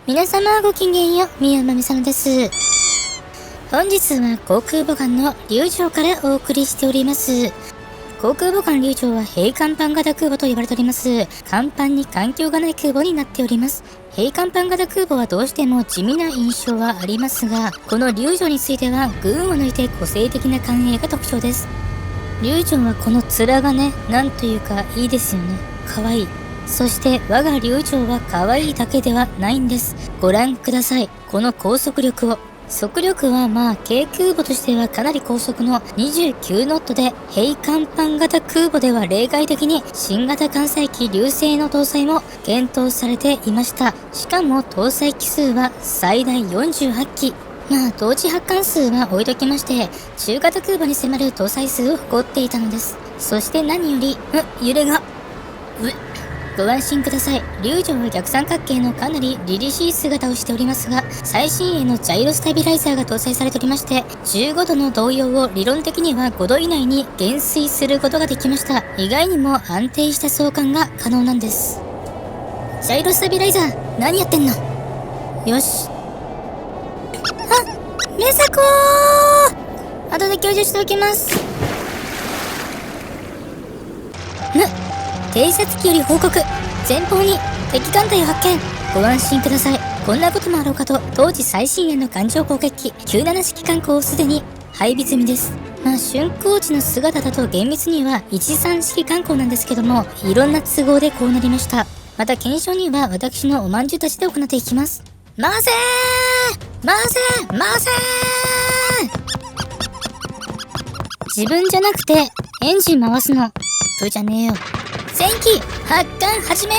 皆様ごきげんよう、宮まみさんです。本日は航空母艦の龍城からお送りしております。航空母艦龍城は平甲板型空母と呼ばれております。甲板に環境がない空母になっております。平甲板型空母はどうしても地味な印象はありますが、この龍城については群を抜いて個性的な艦影が特徴です。龍城はこの面がね、なんというかいいですよね。かわいい。そして我が龍城は可愛いだけではないんです。ご覧ください。この高速力を。速力は軽空母としてはかなり高速の29ノットで、平甲板型空母では例外的に新型艦載機流星の搭載も検討されていました。しかも搭載機数は最大48機。同時発艦数は置いときまして、中型空母に迫る搭載数を誇っていたのです。そして何より、揺れが。ご安心ください。龍城は逆三角形のかなり凛々しい姿をしておりますが、最新鋭のジャイロスタビライザーが搭載されておりまして、15度の動揺を理論的には5度以内に減衰することができました。意外にも安定した送還が可能なんです。ジャイロスタビライザー、何やってんの？よし。メサコー！後で共有しておきます。偵察機より報告。前方に敵艦隊を発見。ご安心ください。こんなこともあろうかと、当時最新鋭の艦上攻撃機97式艦砲をすでに配備済みです。竣工時の姿だと厳密には13式艦砲なんですけども、いろんな都合でこうなりました。また検証には私のおまんじゅうたちで行っていきます。回せー！回せー！回せー！自分じゃなくてエンジン回すのプーじゃねえよ。戦機発艦始めー！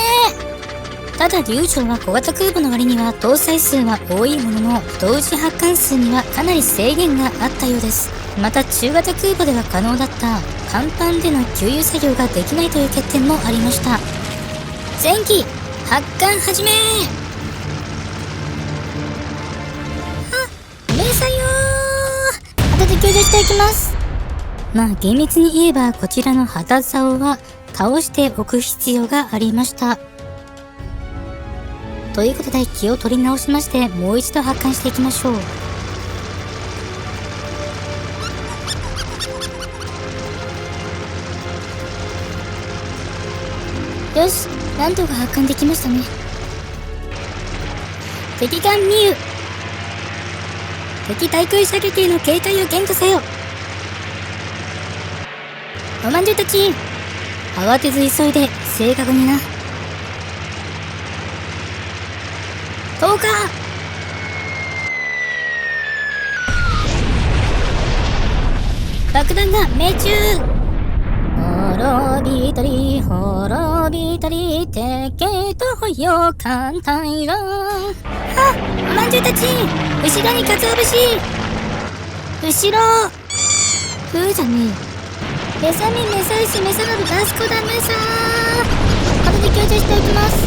ただ龍城は小型空母の割には搭載数は多いものの、同時発艦数にはかなり制限があったようです。また中型空母では可能だった甲板での給油作業ができないという欠点もありました。戦機発艦始めー！メーサよー！後で救助していきます。厳密に言えばこちらの旗竿は倒しておく必要がありました。ということで気を取り直しまして、もう一度発艦していきましょう。よし、なんとか発艦できましたね。敵艦ミユ、敵対空射撃への警戒を厳とせよ。おまんじゅうたち、慌てず急いで正確にな。10日爆弾が命中。滅びたり滅びたり、敵とよ艦隊が。おまんじゅうたち、後ろにかつお節。後ろふーじゃねえ。メサミメサイシメサノブダスコダメサー。後で強調しておきます。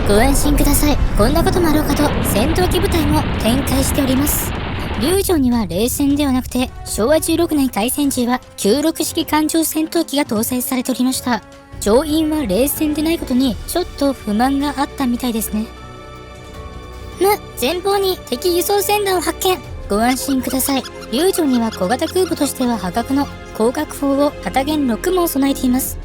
ご安心ください。こんなこともあろうかと戦闘機部隊も展開しております。龍城には冷戦ではなくて昭和16年開戦時は96式艦上戦闘機が搭載されておりました。乗員は冷戦でないことにちょっと不満があったみたいですね。前方に敵輸送船団を発見。ご安心ください。龍城には小型空母としては破格の広角砲を片舷6門備えています。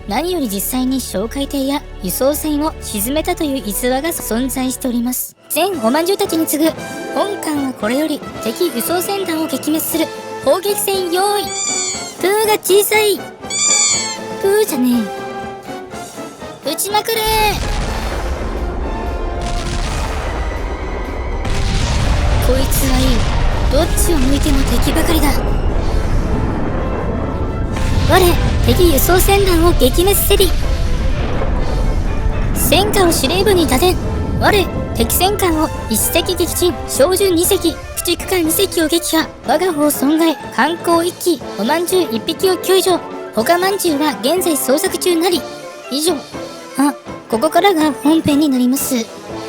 何より実際に哨戒艇や輸送船を沈めたという逸話が存在しております。全おまんじゅうたちに次ぐ本艦はこれより敵輸送船団を撃滅する砲撃戦用意。プーが小さい。プーじゃねえ。撃ちまくれー。こいつはいい。どっちを向いても敵ばかりだ。我敵輸送船団を撃滅せり。戦艦を司令部に立て。我敵戦艦を1隻撃沈、小銃2隻、駆逐艦2隻を撃破。我が方損害、艦砲1機、おまんじゅう1匹を救助。他まんじゅうは現在捜索中なり。以上。ここからが本編になります。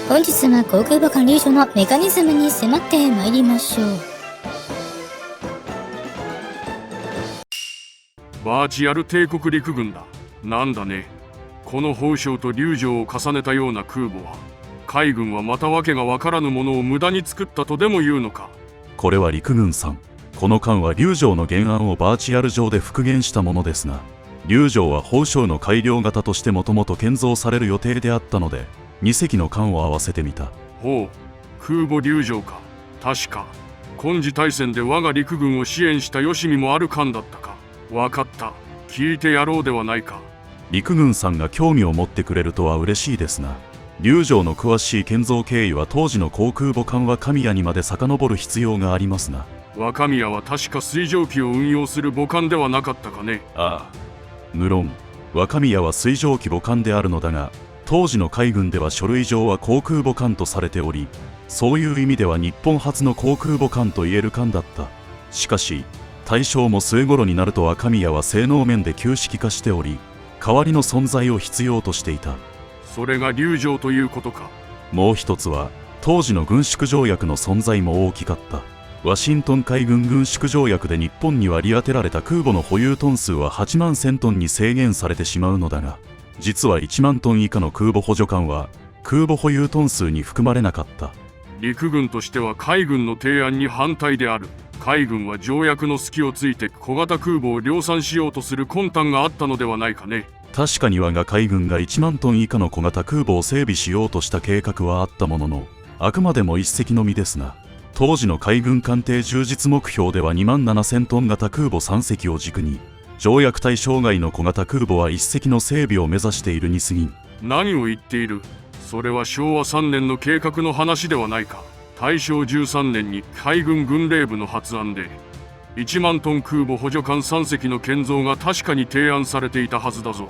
本日は航空母艦龍城のメカニズムに迫ってまいりましょう。バーチアル帝国陸軍だ。なんだね。この宝生と龍城を重ねたような空母は海軍はまたわけがわからぬものを無駄に作ったとでも言うのか。これは陸軍さん、この艦は龍城の原案をバーチアル上で復元したものですが、龍城は宝生の改良型としてもともと建造される予定であったので、2隻の艦を合わせてみた。ほう、空母龍城か。確か今次大戦で我が陸軍を支援した吉見もある艦だったか。わかった、聞いてやろうではないか。陸軍さんが興味を持ってくれるとは嬉しいですが、龍城の詳しい建造経緯は当時の航空母艦若宮にまで遡る必要がありますが。若宮は確か水蒸気を運用する母艦ではなかったかね。ああ、無論若宮は水蒸気母艦であるのだが、当時の海軍では書類上は航空母艦とされており、そういう意味では日本初の航空母艦と言える艦だった。しかし大正も末頃になると若宮は性能面で旧式化しており、代わりの存在を必要としていた。それが龍城ということか。もう一つは当時の軍縮条約の存在も大きかった。ワシントン海軍軍縮条約で日本に割り当てられた空母の保有トン数は8万1000トンに制限されてしまうのだが、実は1万トン以下の空母補助艦は空母保有トン数に含まれなかった。陸軍としては海軍の提案に反対である。海軍は条約の隙をついて小型空母を量産しようとする魂胆があったのではないかね。確かに我が海軍が1万トン以下の小型空母を整備しようとした計画はあったものの、あくまでも一隻のみですが、当時の海軍艦艇充実目標では2万7000トン型空母3隻を軸に、条約対象外の小型空母は1隻の整備を目指しているに過ぎん。何を言っている。それは昭和3年の計画の話ではないか。大正13年に海軍軍令部の発案で1万トン空母補助艦3隻の建造が確かに提案されていたはずだぞ。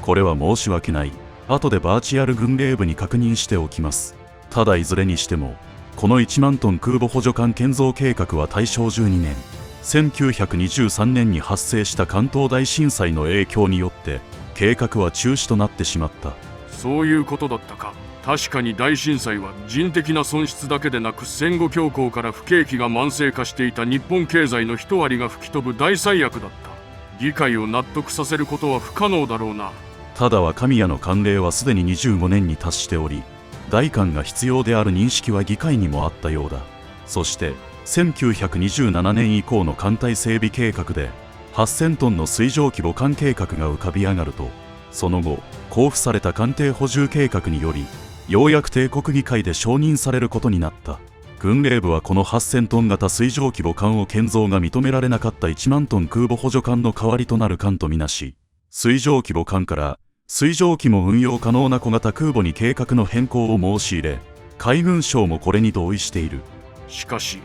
これは申し訳ない。後でバーチアル軍令部に確認しておきます。ただいずれにしてもこの1万トン空母補助艦建造計画は大正12年1923年に発生した関東大震災の影響によって計画は中止となってしまった。そういうことだったか。確かに大震災は人的な損失だけでなく、戦後恐慌から不景気が慢性化していた日本経済の一割が吹き飛ぶ大災悪だった。議会を納得させることは不可能だろうな。ただ若宮の慣例はすでに25年に達しており、代官が必要である認識は議会にもあったようだ。そして1927年以降の艦隊整備計画で8000トンの水蒸気母艦計画が浮かび上がると、その後交付された艦艇補充計画によりようやく帝国議会で承認されることになった。軍令部はこの8000トン型水蒸気母艦を建造が認められなかった1万トン空母補助艦の代わりとなる艦とみなし、水蒸気母艦から水蒸気も運用可能な小型空母に計画の変更を申し入れ、海軍省もこれに同意している。しかし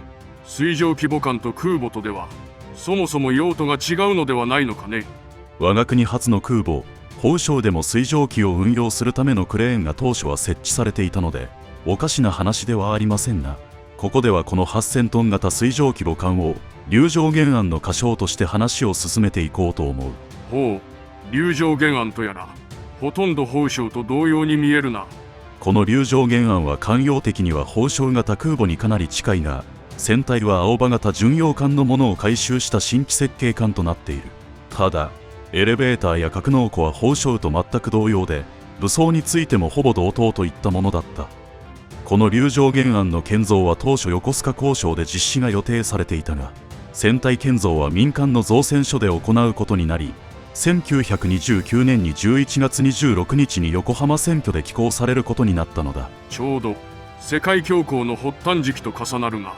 水蒸気母艦と空母とではそもそも用途が違うのではないのかね。我が国初の空母宝生でも水蒸気を運用するためのクレーンが当初は設置されていたので、おかしな話ではありませんが、ここではこの8000トン型水蒸気母艦を龍城原案の仮称として話を進めていこうと思う。ほう、龍城原案とやらほとんど宝生と同様に見えるな。この龍城原案は艦用的には宝生型空母にかなり近いが、船体は青葉型巡洋艦のものを改修した新規設計艦となっている。ただエレベーターや格納庫は宝生と全く同様で、武装についてもほぼ同等といったものだった。この龍城原案の建造は当初横須賀工廠で実施が予定されていたが、船体建造は民間の造船所で行うことになり、1929年に11月26日に横浜選挙で起工されることになったのだ。ちょうど世界恐慌の発端時期と重なるが、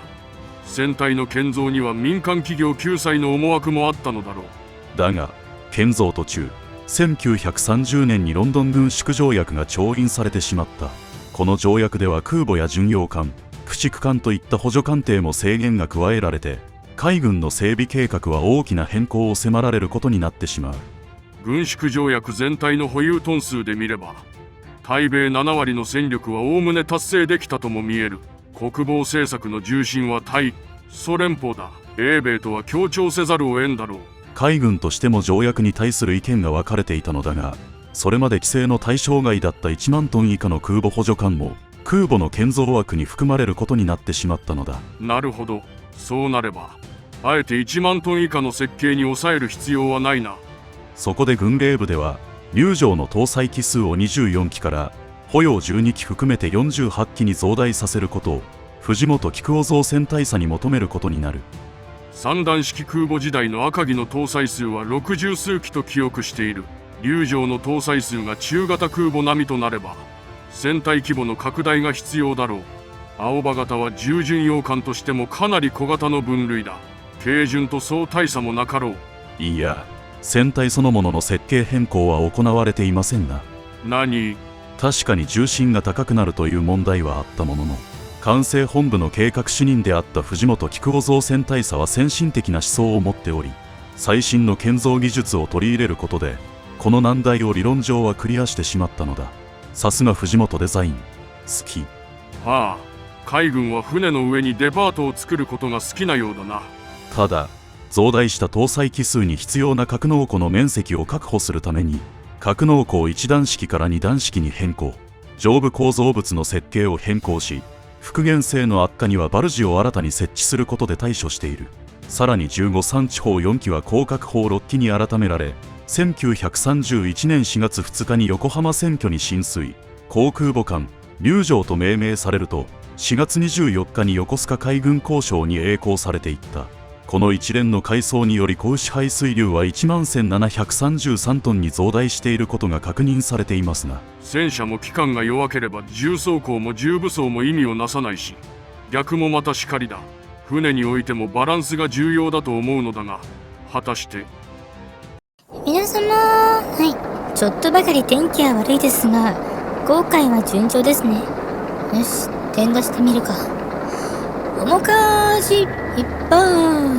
船体の建造には民間企業救済の思惑もあったのだろう。だが建造途中、1930年にロンドン軍縮条約が調印されてしまった。この条約では空母や巡洋艦、駆逐艦といった補助艦艇も制限が加えられて、海軍の整備計画は大きな変更を迫られることになってしまう。軍縮条約全体の保有トン数で見れば、対米7割の戦力はおおむね達成できたとも見える。国防政策の重心は対ソ連邦だ。英米とは協調せざるを得んだろう。海軍としても条約に対する意見が分かれていたのだが、それまで規制の対象外だった1万トン以下の空母補助艦も空母の建造枠に含まれることになってしまったのだ。なるほど。そうなればあえて1万トン以下の設計に抑える必要はないな。そこで軍令部では龍城の搭載機数を24機から保養12機含めて48機に増大させることを藤本菊雄造船大佐に求めることになる。三段式空母時代の赤城の搭載数は60数機と記憶している。龍城の搭載数が中型空母並みとなれば船体規模の拡大が必要だろう。青葉型は従巡洋艦としてもかなり小型の分類だ。軽巡とそう大差もなかろう。いや、船体そのものの設計変更は行われていませんな。何？確かに重心が高くなるという問題はあったものの、管制本部の計画主任であった藤本菊雄造船大佐は先進的な思想を持っており、最新の建造技術を取り入れることでこの難題を理論上はクリアしてしまったのだ。さすが藤本デザイン、好き。はあ、海軍は船の上にデパートを作ることが好きなようだな。ただ増大した搭載機数に必要な格納庫の面積を確保するために格納庫を1段式から2段式に変更、上部構造物の設計を変更し、復元性の悪化にはバルジを新たに設置することで対処している。さらに15三地方4機は降格法6機に改められ、1931年4月2日に横浜選挙に進水、航空母艦龍城と命名されると、4月24日に横須賀海軍工廠に曳航されていった。この一連の改装により子牛排水量は11,733トンに増大していることが確認されていますが、戦車も機関が弱ければ重装甲も重武装も意味をなさないし、逆もまたしかりだ。船においてもバランスが重要だと思うのだが、果たして。皆様、はい、ちょっとばかり天気は悪いですが、航海は順調ですね。よし、点出してみるか。おもかしいっぱい。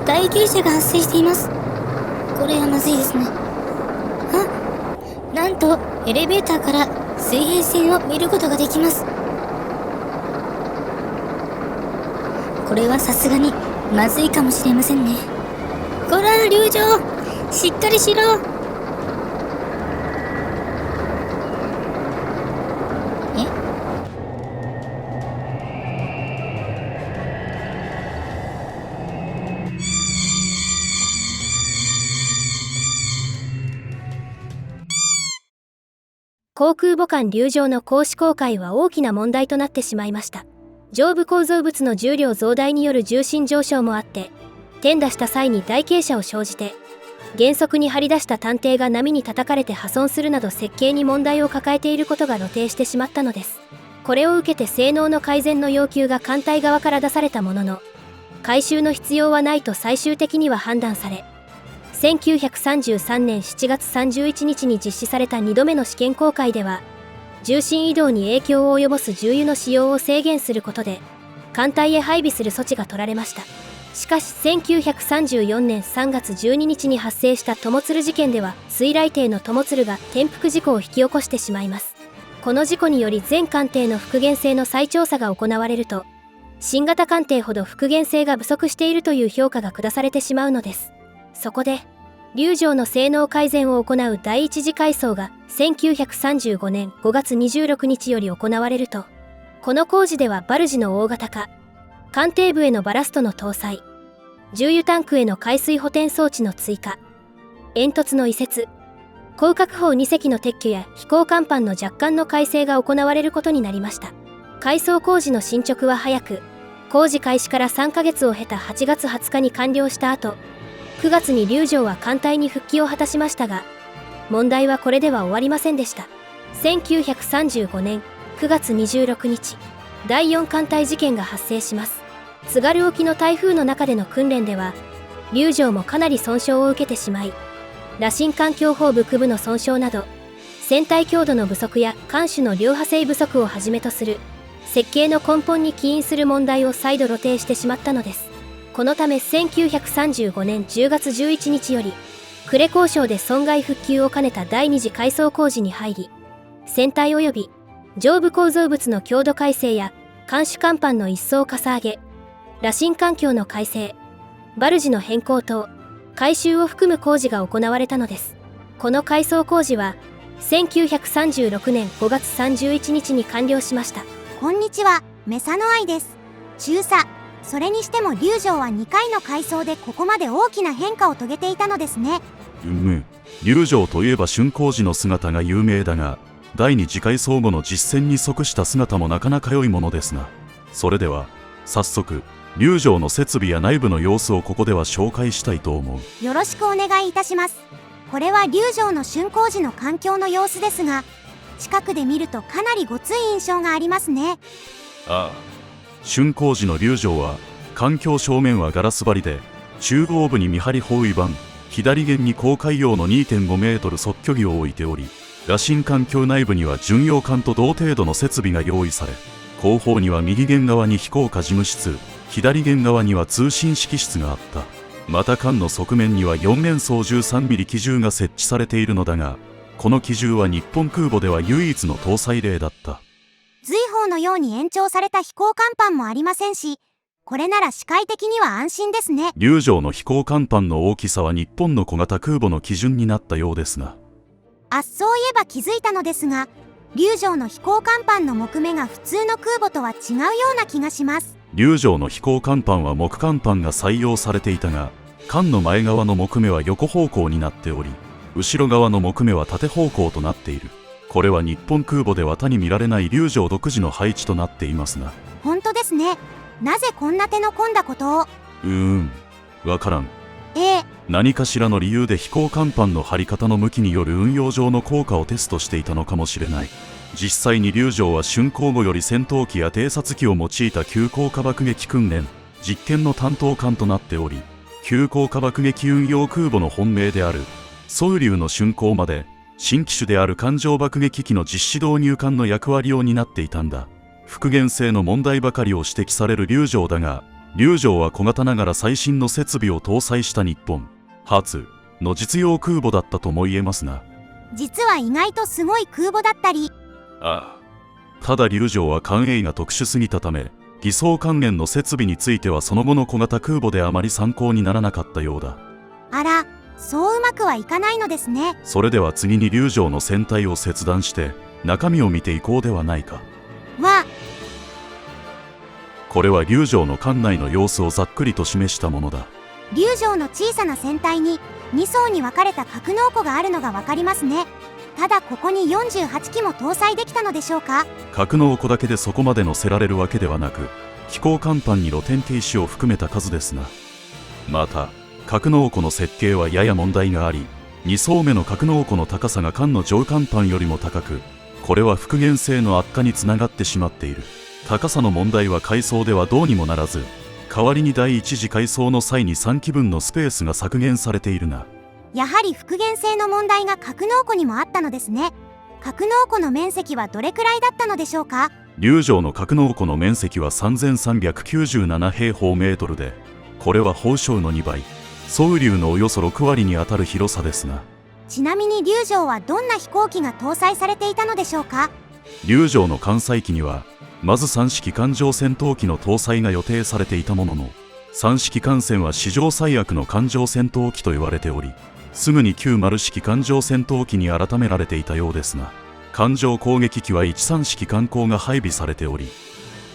大傾斜が発生しています。これはまずいですね。あ、なんとエレベーターから水平線を見ることができます。これはさすがにまずいかもしれませんね。こら龍城、しっかりしろ。航空母艦龍城の公試航海は大きな問題となってしまいました。上部構造物の重量増大による重心上昇もあって、転打した際に大傾斜を生じて、原則に張り出した探偵が波に叩かれて破損するなど設計に問題を抱えていることが露呈してしまったのです。これを受けて性能の改善の要求が艦隊側から出されたものの、改修の必要はないと最終的には判断され、1933年7月31日に実施された2度目の試験航海では、重心移動に影響を及ぼす重油の使用を制限することで、艦隊へ配備する措置が取られました。しかし1934年3月12日に発生した友鶴事件では、水雷艇の友鶴が転覆事故を引き起こしてしまいます。この事故により全艦艇の復元性の再調査が行われると、新型艦艇ほど復元性が不足しているという評価が下されてしまうのです。そこで龍城の性能改善を行う第一次改装が1935年5月26日より行われると、この工事ではバルジの大型化、艦艇部へのバラストの搭載、重油タンクへの海水補填装置の追加、煙突の移設、降格砲2隻の撤去や飛行甲板の若干の改正が行われることになりました。改装工事の進捗は早く、工事開始から3ヶ月を経た8月20日に完了した後、9月に龍城は艦隊に復帰を果たしましたが、問題はこれでは終わりませんでした。1935年9月26日、第4艦隊事件が発生します。津軽沖の台風の中での訓練では、龍城もかなり損傷を受けてしまい、羅針環境砲部部の損傷など、船体強度の不足や艦首の両派生不足をはじめとする、設計の根本に起因する問題を再度露呈してしまったのです。このため1935年10月11日より、呉工廠で損害復旧を兼ねた第二次改装工事に入り、船体及び上部構造物の強度改正や艦首甲板の一層かさ上げ、羅針環境の改正、バルジの変更等、改修を含む工事が行われたのです。この改装工事は1936年5月31日に完了しました。こんにちは、メサノアイです。中佐。それにしても龍城は2回の改装でここまで大きな変化を遂げていたのですね。龍城といえば春光寺の姿が有名だが、第二次改装後の実戦に即した姿もなかなか良いものですが、それでは早速龍城の設備や内部の様子をここでは紹介したいと思う。よろしくお願いいたします。これは龍城の竣工時の環境の様子ですが、近くで見るとかなりごつい印象がありますね。ああ、竣工時の龍城は環境正面はガラス張りで、中央部に見張り包囲板、左舷に公海用の 2.5 メートル測距儀を置いており、羅針環境内部には巡洋艦と同程度の設備が用意され、後方には右舷側に飛行課事務室、左舷側には通信指揮室があった。また艦の側面には4面操13ミリ機銃が設置されているのだが、この機銃は日本空母では唯一の搭載例だった。随砲のように延長された飛行甲板もありませんし、これなら視界的には安心ですね。龍城の飛行甲板の大きさは日本の小型空母の基準になったようですが、そういえば気づいたのですが、龍城の飛行甲板の木目が普通の空母とは違うような気がします。龍城の飛行甲板は木甲板が採用されていたが、艦の前側の木目は横方向になっており、後ろ側の木目は縦方向となっている。これは日本空母では他に見られない龍城独自の配置となっていますが。本当ですね。なぜこんな手の込んだことを。わからん。ええ、何かしらの理由で飛行甲板の張り方の向きによる運用上の効果をテストしていたのかもしれない。実際に龍城は竣工後より戦闘機や偵察機を用いた急降下爆撃訓練、実験の担当艦となっており、急降下爆撃運用空母の本命である宗龍の竣工まで、新機種である艦上爆撃機の実施導入艦の役割を担っていたんだ。復元性の問題ばかりを指摘される龍城だが、龍城は小型ながら最新の設備を搭載した日本初の実用空母だったとも言えますな。実は意外とすごい空母だったり。ただ龍城は艦営が特殊すぎたため、偽装関連の設備についてはその後の小型空母であまり参考にならなかったようだ。あら、そううまくはいかないのですね。それでは次に龍城の船体を切断して中身を見ていこうではないか。これは龍城の艦内の様子をざっくりと示したものだ。龍城の小さな船体に2層に分かれた格納庫があるのが分かりますね。ただここに48機も搭載できたのでしょうか。格納庫だけでそこまで載せられるわけではなく、飛行甲板に露天停止を含めた数ですが、また格納庫の設計はやや問題があり、2層目の格納庫の高さが艦の上甲板よりも高く、これは復元性の悪化につながってしまっている。高さの問題は改装ではどうにもならず、代わりに第一次改装の際に3機分のスペースが削減されているが、やはり復元性の問題が格納庫にもあったのですね。格納庫の面積はどれくらいだったのでしょうか。龍城の格納庫の面積は3397平方メートルで、これは宝生の2倍、宗龍のおよそ6割にあたる広さですが、ちなみに龍城はどんな飛行機が搭載されていたのでしょうか。龍城の艦載機にはまず3式艦上戦闘機の搭載が予定されていたものの、3式艦船は史上最悪の艦上戦闘機と言われており、すぐに90式艦上戦闘機に改められていたようですが、艦上攻撃機は13式艦砲が配備されており、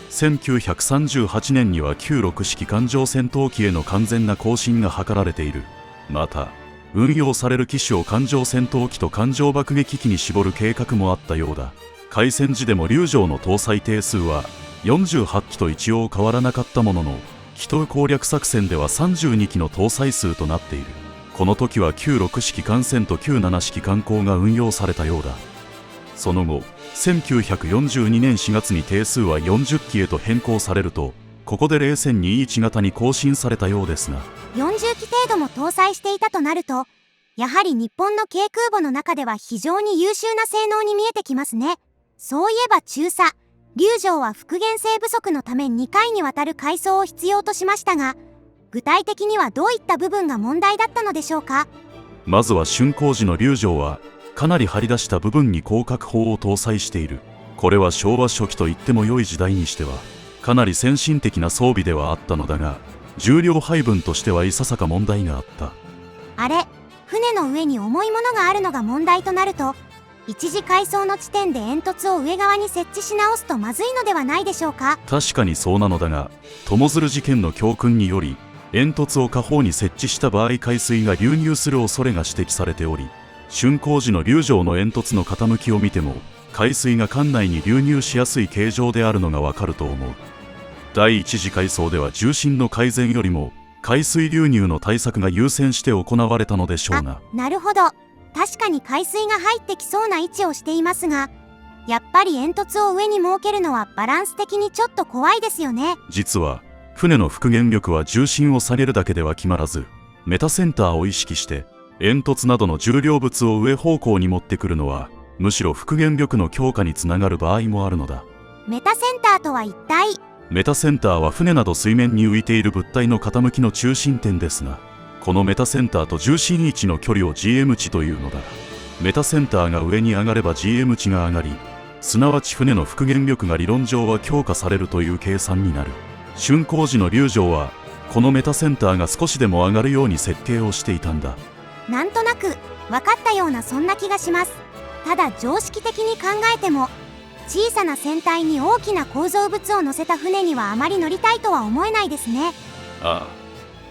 1938年には96式艦上戦闘機への完全な更新が図られている。また運用される機種を艦上戦闘機と艦上爆撃機に絞る計画もあったようだ。開戦時でも龍城の搭載艇数は48機と一応変わらなかったものの、機頭攻略作戦では32機の搭載数となっている。この時は96式艦船と97式艦砲が運用されたようだ。その後1942年4月に艇数は40機へと変更されると、ここで01021型に更新されたようですが、40機程度も搭載していたとなると、やはり日本の軽空母の中では非常に優秀な性能に見えてきますね。そういえば中佐龍城は復元性不足のため2回にわたる改装を必要としましたが、具体的にはどういった部分が問題だったのでしょうか。まずは竣工時の龍城はかなり張り出した部分に広角砲を搭載している。これは昭和初期と言っても良い時代にしてはかなり先進的な装備ではあったのだが、重量配分としてはいささか問題があった。あれ、船の上に重いものがあるのが問題となると、一次改装の地点で煙突を上側に設置し直すとまずいのではないでしょうか。確かにそうなのだが、友鶴事件の教訓により煙突を下方に設置した場合海水が流入する恐れが指摘されており、竣工時の流状の煙突の傾きを見ても、海水が管内に流入しやすい形状であるのがわかると思う。第一次改装では重心の改善よりも海水流入の対策が優先して行われたのでしょうが。なるほど。確かに海水が入ってきそうな位置をしていますが、やっぱり煙突を上に設けるのはバランス的にちょっと怖いですよね。実は船の復元力は重心を下げるだけでは決まらず、メタセンターを意識して煙突などの重量物を上方向に持ってくるのは、むしろ復元力の強化につながる場合もあるのだ。メタセンターとは一体？メタセンターは船など水面に浮いている物体の傾きの中心点ですが、このメタセンターと重心位置の距離を GM 値というのだ。メタセンターが上に上がれば GM 値が上がり、すなわち船の復元力が理論上は強化されるという計算になる。竣工時の流状はこのメタセンターが少しでも上がるように設計をしていたんだ。なんとなく分かったようなそんな気がします。ただ常識的に考えても、小さな船体に大きな構造物を乗せた船にはあまり乗りたいとは思えないですね。ああ、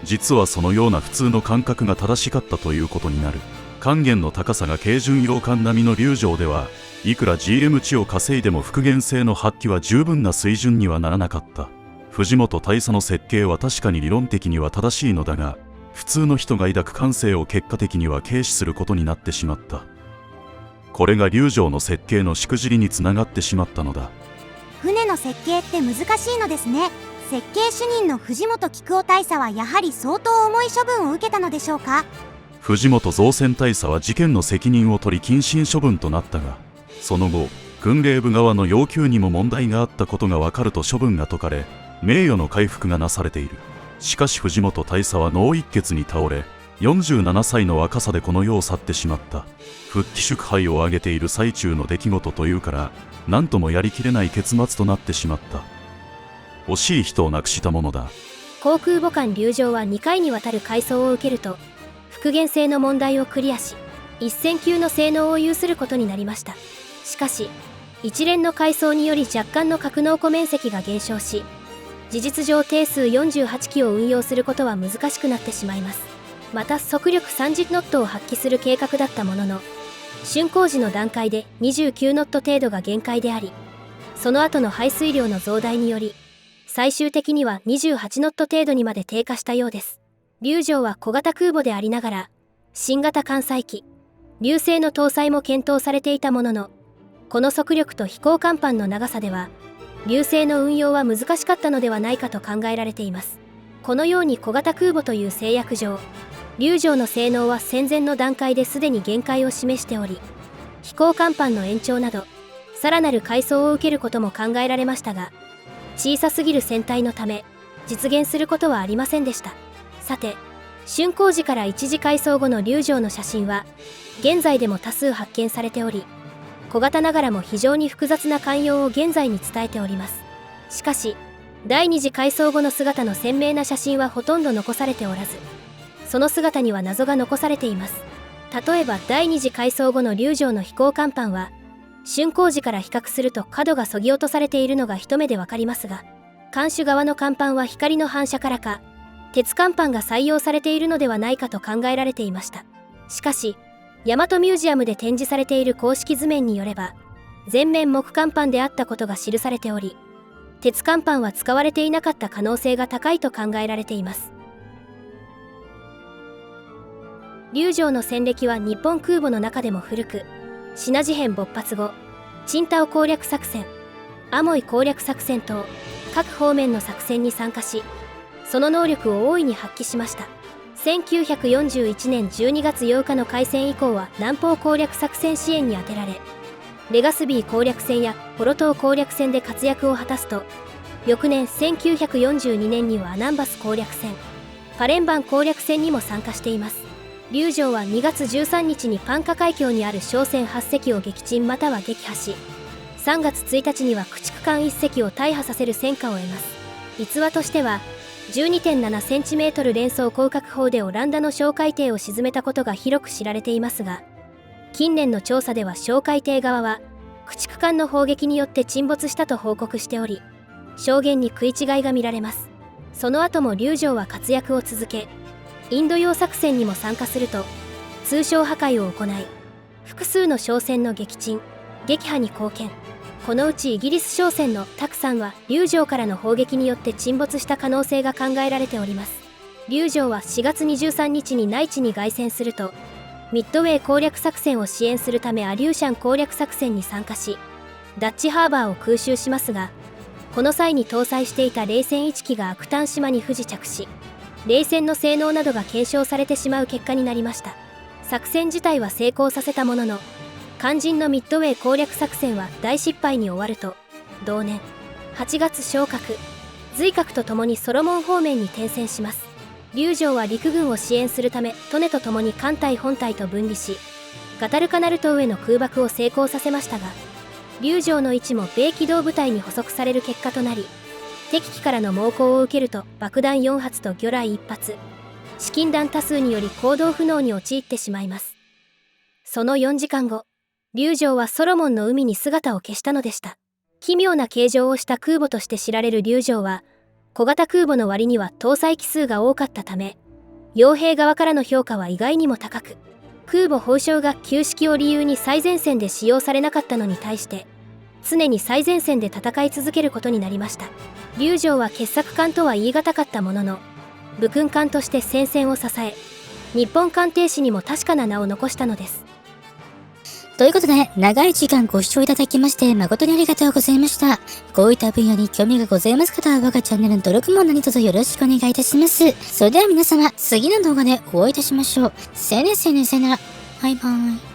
実はそのような普通の感覚が正しかったということになる。還元の高さが軽巡洋艦並みの流状では、いくら GM 値を稼いでも復元性の発揮は十分な水準にはならなかった。藤本大佐の設計は確かに理論的には正しいのだが、普通の人が抱く感性を結果的には軽視することになってしまった。これが流状の設計のしくじりにつながってしまったのだ。船の設計って難しいのですね。設計主任の藤本菊夫大佐はやはり相当重い処分を受けたのでしょうか。藤本造船大佐は事件の責任を取り謹慎処分となったが、その後軍令部側の要求にも問題があったことが分かると処分が解かれ、名誉の回復がなされている。しかし藤本大佐は脳一血に倒れ、47歳の若さでこの世を去ってしまった。復帰祝杯を挙げている最中の出来事というから何ともやりきれない結末となってしまった。惜しい人を亡くしたものだ。航空母艦流状は2回にわたる改装を受けると、復元性の問題をクリアし、1000級の性能を有することになりました。しかし一連の改装により若干の格納庫面積が減少し、事実上定数48機を運用することは難しくなってしまいます。また速力30ノットを発揮する計画だったものの、竣工時の段階で29ノット程度が限界であり、その後の排水量の増大により最終的には28ノット程度にまで低下したようです。流状は小型空母でありながら、新型艦載機流星の搭載も検討されていたものの、この速力と飛行甲板の長さでは流星の運用は難しかったのではないかと考えられています。このように小型空母という制約上、流状の性能は戦前の段階ですでに限界を示しており、飛行甲板の延長などさらなる改装を受けることも考えられましたが、小さすぎる船体のため実現することはありませんでした。さて、竣工時から一次改装後の流状の写真は現在でも多数発見されており、小型ながらも非常に複雑な艦容を現在に伝えております。しかし第二次改装後の姿の鮮明な写真はほとんど残されておらず、その姿には謎が残されています。例えば第二次改装後の流状の飛行甲板は、竣工時から比較すると角が削ぎ落とされているのが一目でわかりますが、艦首側の甲板は光の反射からか鉄甲板が採用されているのではないかと考えられていました。しかし大和ミュージアムで展示されている公式図面によれば、全面木甲板であったことが記されており、鉄甲板は使われていなかった可能性が高いと考えられています。流状の戦歴は日本空母の中でも古く、シナ事変勃発後、チンタオ攻略作戦、アモイ攻略作戦等各方面の作戦に参加し、その能力を大いに発揮しました。1941年12月8日の開戦以降は南方攻略作戦支援に充てられ、レガスビー攻略戦やポロ島攻略戦で活躍を果たすと、翌年1942年にはアナンバス攻略戦、パレンバン攻略戦にも参加しています。流状は2月13日にパンカ海峡にある商船8隻を撃沈または撃破し、3月1日には駆逐艦1隻を大破させる戦果を得ます。逸話としては、12.7cm 連装広角砲でオランダの小海艇を沈めたことが広く知られていますが、近年の調査では小海艇側は駆逐艦の砲撃によって沈没したと報告しており、証言に食い違いが見られます。その後も流状は活躍を続け、インド洋作戦にも参加すると通商破壊を行い、複数の商船の撃沈撃破に貢献。このうちイギリス商船のタクさんは龍城からの砲撃によって沈没した可能性が考えられております。龍城は4月23日に内地に凱旋すると、ミッドウェー攻略作戦を支援するためアリューシャン攻略作戦に参加し、ダッチハーバーを空襲しますが、この際に搭載していた冷戦1機がアクタン島に不時着し、冷戦の性能などが検証されてしまう結果になりました。作戦自体は成功させたものの、肝心のミッドウェー攻略作戦は大失敗に終わると、同年8月昇格隋閣とともにソロモン方面に転戦します。龍城は陸軍を支援するため利根とともに艦隊本体と分離し、ガタルカナル島への空爆を成功させましたが、龍城の位置も米機動部隊に捕捉される結果となり、敵機からの猛攻を受けると爆弾4発と魚雷1発、資金弾多数により行動不能に陥ってしまいます。その4時間後、龍城はソロモンの海に姿を消したのでした。奇妙な形状をした空母として知られる龍城は、小型空母の割には搭載機数が多かったため、傭兵側からの評価は意外にも高く、空母褒章が旧式を理由に最前線で使用されなかったのに対して、常に最前線で戦い続けることになりました。龍城は傑作艦とは言い難かったものの、武勲艦として戦線を支え、日本艦艇史にも確かな名を残したのです。ということで、長い時間ご視聴いただきまして誠にありがとうございました。こういった分野に興味がございます方は我がチャンネルの登録も何卒よろしくお願いいたします。それでは皆様、次の動画でお会いいたしましょう。せーねせーねせーなら。バイバイ。